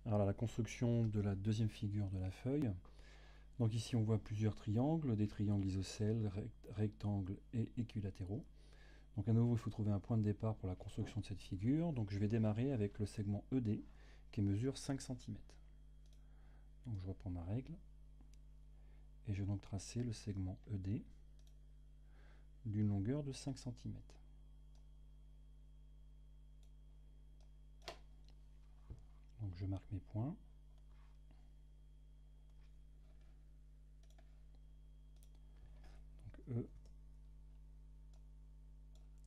Alors la construction de la deuxième figure de la feuille. Donc ici on voit plusieurs triangles, des triangles isocèles, rectangles et équilatéraux. Donc à nouveau il faut trouver un point de départ pour la construction de cette figure. Donc je vais démarrer avec le segment ED qui mesure 5 cm. Donc je reprends ma règle et je vais donc tracer le segment ED d'une longueur de 5 cm. Donc je marque mes points. Donc E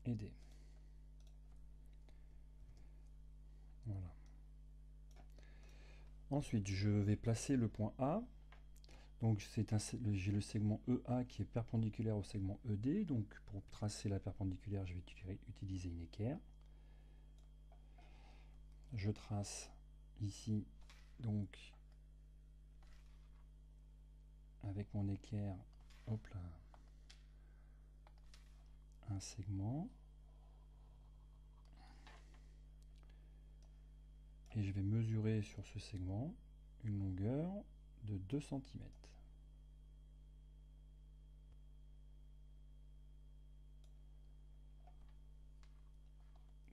et D. Voilà. Ensuite, je vais placer le point A. Donc j'ai le segment EA qui est perpendiculaire au segment ED. Donc pour tracer la perpendiculaire, je vais utiliser une équerre. Je trace ici donc avec mon équerre, hop là, un segment. Et je vais mesurer sur ce segment une longueur de 2 cm.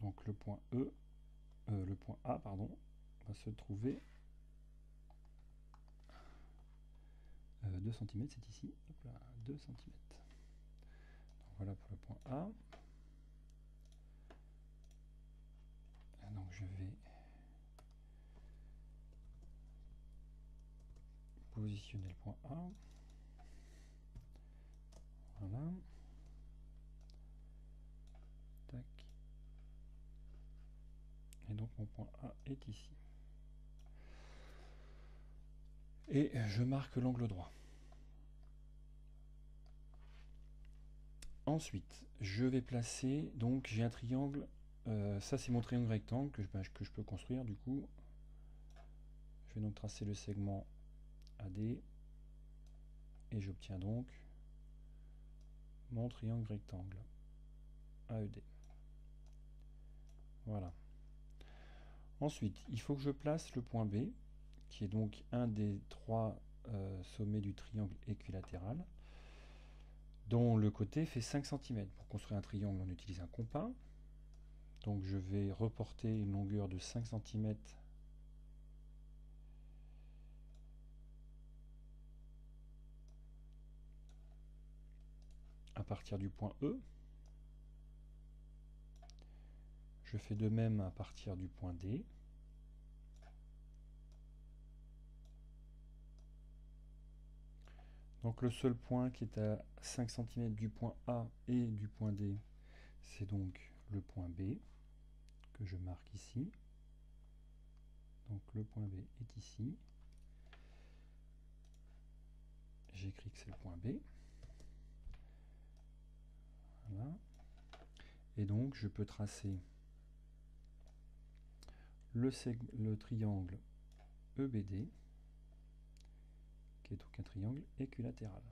Donc le point A va se trouver 2 cm, c'est ici, hop là, 2 cm. Donc voilà pour le point A. Et donc je vais positionner le point A. Voilà. Tac. Et donc mon point A est ici. Et je marque l'angle droit. Ensuite, je vais placer, donc j'ai un triangle, ça c'est mon triangle rectangle que je peux construire du coup. Je vais donc tracer le segment AD et j'obtiens donc mon triangle rectangle AED. Voilà. Ensuite, il faut que je place le point B, qui est donc un des trois sommets du triangle équilatéral, dont le côté fait 5 cm. Pour construire un triangle, on utilise un compas. Donc je vais reporter une longueur de 5 cm à partir du point E. Je fais de même à partir du point D. Donc le seul point qui est à 5 cm du point A et du point D, c'est donc le point B, que je marque ici. Donc le point B est ici. J'écris que c'est le point B. Voilà. Et donc je peux tracer le triangle EBD, qui est donc un triangle équilatéral.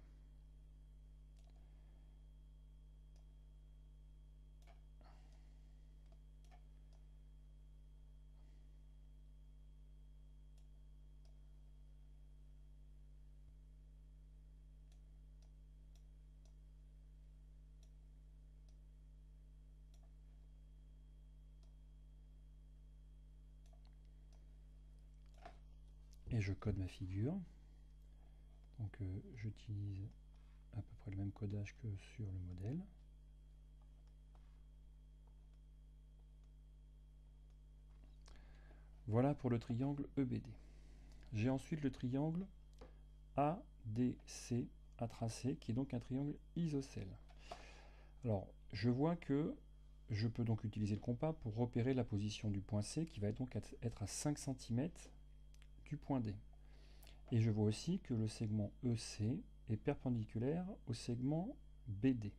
Et je code ma figure. Donc j'utilise à peu près le même codage que sur le modèle. Voilà pour le triangle EBD. J'ai ensuite le triangle ADC à tracer, qui est donc un triangle isocèle. Alors, je vois que je peux donc utiliser le compas pour repérer la position du point C, qui va donc être à 5 cm du point D. Et je vois aussi que le segment EC est perpendiculaire au segment BD.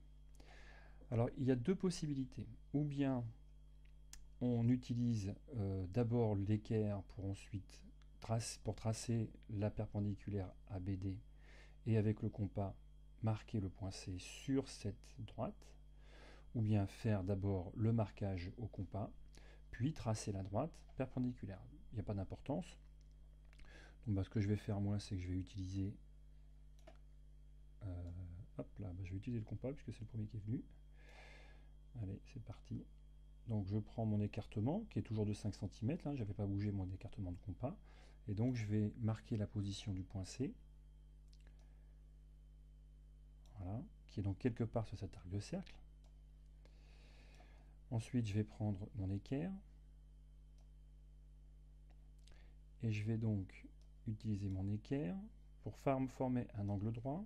Alors, il y a deux possibilités. Ou bien on utilise d'abord l'équerre pour ensuite tracer la perpendiculaire à BD et avec le compas marquer le point C sur cette droite, ou bien faire d'abord le marquage au compas, puis tracer la droite perpendiculaire. Il n'y a pas d'importance. Donc, ce que je vais faire moi, c'est que je vais utiliser hop là, je vais utiliser le compas puisque c'est le premier qui est venu. Allez, c'est parti. Donc je prends mon écartement qui est toujours de 5 cm, là, j'avais pas bougé mon écartement de compas, et donc je vais marquer la position du point C, voilà, qui est donc quelque part sur cet arc de cercle. Ensuite je vais prendre mon équerre, et je vais donc utiliser mon équerre pour former un angle droit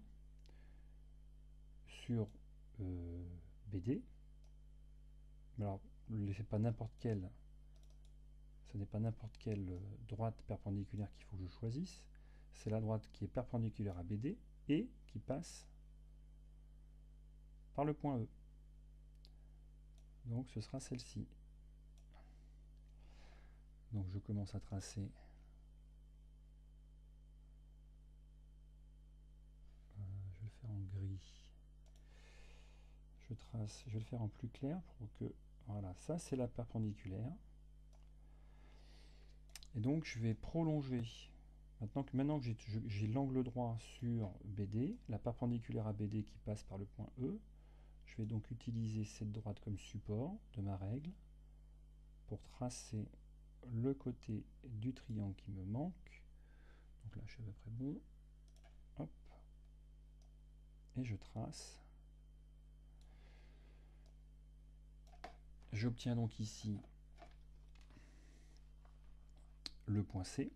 sur BD. Alors, c'est pas n'importe quelle, ce n'est pas n'importe quelle droite perpendiculaire qu'il faut que je choisisse, c'est la droite qui est perpendiculaire à BD et qui passe par le point E. Donc ce sera celle-ci. Donc je commence à tracer je vais le faire en gris. Je trace, je vais le faire en plus clair pour que voilà, ça c'est la perpendiculaire. Et donc je vais prolonger. Maintenant que j'ai l'angle droit sur BD, la perpendiculaire à BD qui passe par le point E, je vais donc utiliser cette droite comme support de ma règle pour tracer le côté du triangle qui me manque. Donc là je suis à peu près bon. Hop. Et je trace. J'obtiens donc ici le point C.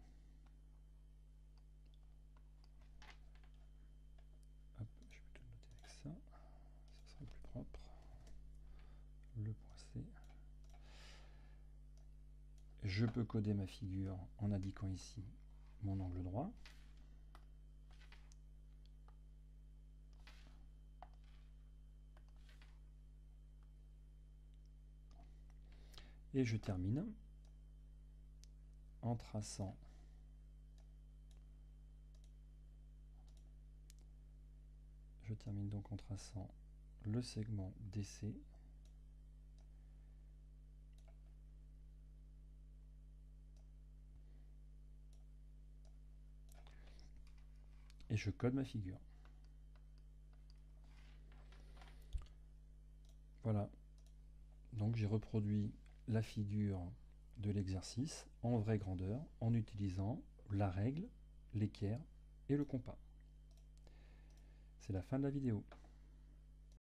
Hop, je vais plutôt le noter avec ça. Ça sera plus propre. Le point C. Je peux coder ma figure en indiquant ici mon angle droit. Et je termine en traçant le segment DC et je code ma figure. Voilà, donc j'ai reproduit la figure de l'exercice en vraie grandeur en utilisant la règle, l'équerre et le compas. C'est la fin de la vidéo.